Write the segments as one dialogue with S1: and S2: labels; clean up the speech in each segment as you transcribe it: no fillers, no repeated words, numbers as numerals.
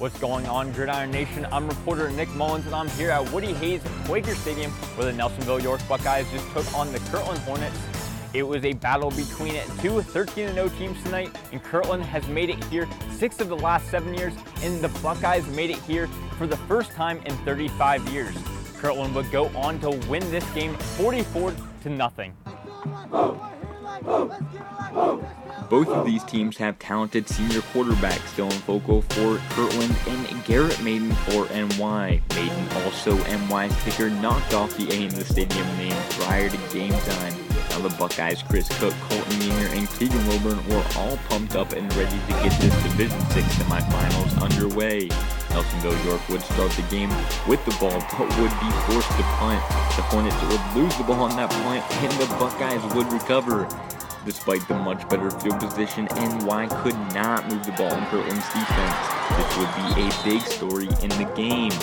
S1: What's going on, Gridiron Nation? I'm reporter Nick Mullens, and I'm here at Woody Hayes Quaker Stadium, where the Nelsonville York Buckeyes just took on the Kirtland Hornets. It was a battle between two 13-0 teams tonight, and Kirtland has made it here 6 of the last 7 years, and the Buckeyes made it here for the first time in 35 years. Kirtland would go on to win this game 44-0.
S2: Both of these teams have talented senior quarterbacks. Dylan Foco for Kirtland and Garrett Maiden for NY. Maiden, also NY's kicker, knocked off the A in the stadium name prior to game time. Now the Buckeyes, Chris Cook, Colton Yeager, and Keegan Wilburn were all pumped up and ready to get this Division VI semifinals underway. Nelsonville York would start the game with the ball, but would be forced to punt. The Hornets would lose the ball on that punt, and the Buckeyes would recover. Despite the much better field position, NY could not move the ball in Kirtland's defense. This would be a big story in the game.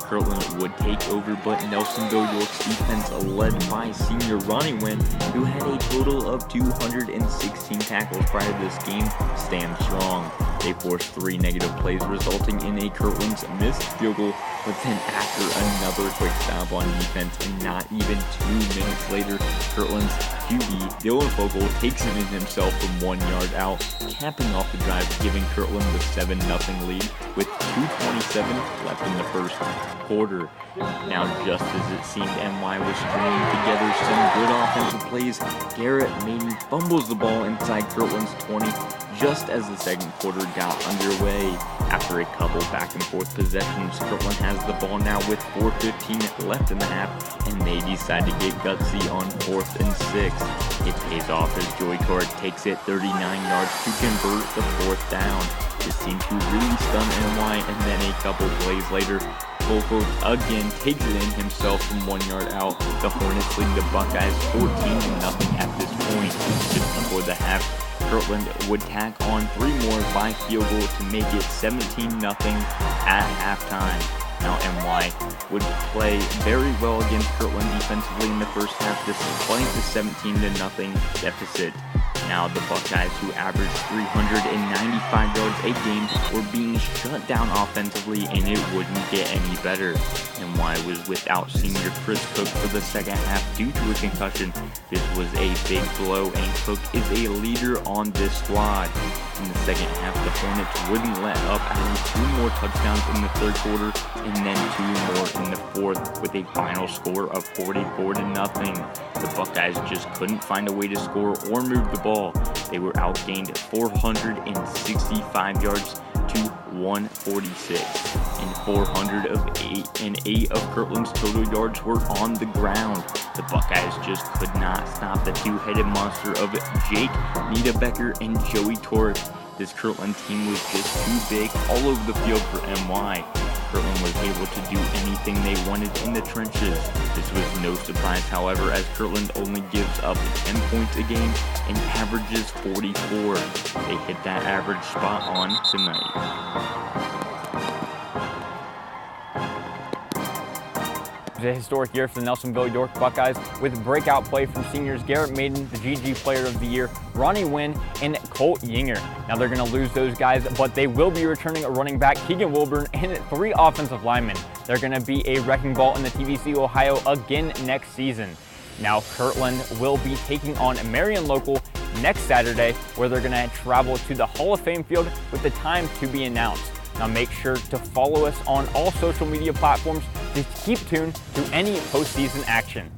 S2: Kirtland would take over, but Nelsonville York's defense, led by senior Ronnie Wynn, who had a total of 216 tackles prior to this game, stand strong. They forced 3 negative plays, resulting in a Kirtland's missed field goal, but then after another quick stop on defense, and not even 2 minutes later, Kirtland's QB, Dylan Foco, takes it in himself from 1 yard out, capping off the drive, giving Kirtland the 7-0 lead with 2:27 left in the first quarter. Now, just as it seemed NY was stringing together some good offensive plays, Garrett Maiden fumbles the ball inside Kirtland's 20 just as the second quarter got underway. After a couple back and forth possessions, Kirtland has the ball now with 4:15 left in the half, and they decide to get gutsy on 4th and 6. It pays off as Joey Torres takes it 39 yards to convert the 4th down. This seemed to really stun NY, and then a couple plays later, Foco again takes it in himself from 1 yard out. The Hornets lead the Buckeyes 14-0 at this point. Just before the half, Kirtland would tack on 3 more by field goal to make it 17-0 at halftime. Now NY would play very well against Kirtland defensively in the first half, despite the 17-0 deficit. Now the Buckeyes, who averaged 395 yards a game, were being shut down offensively, and it wouldn't get any better. NY was without senior Chris Cook for the second half due to a concussion. This was a big blow, and Cook is a leader on this squad. In the second half, the Hornets wouldn't let up, adding 2 more touchdowns in the third quarter, and then 2 more in the fourth, with a final score of 44-0. The Buckeyes just couldn't find a way to score or move the ball. They were outgained 465 yards to 146, and 408 of Kirtland's total yards were on the ground. The Buckeyes just could not stop the 2-headed monster of Jake Niederbecker and Joey Torres. This Kirtland team was just too big all over the field for NY. Kirtland was able to do anything they wanted in the trenches. This was no surprise, however, as Kirtland only gives up 10 points a game and averages 44. They hit that average spot on tonight.
S1: A historic year for the Nelsonville York Buckeyes, with breakout play from seniors Garrett Maiden, the GG Player of the Year, Ronnie Wynn, and Colt Yeager. Now they're going to lose those guys, but they will be returning a running back, Keegan Wilburn, and 3 offensive linemen. They're going to be a wrecking ball in the TVC-Ohio again next season. Now Kirtland will be taking on Marion Local next Saturday, where they're going to travel to the Hall of Fame field with the time to be announced. Now make sure to follow us on all social media platforms to keep tuned to any postseason action.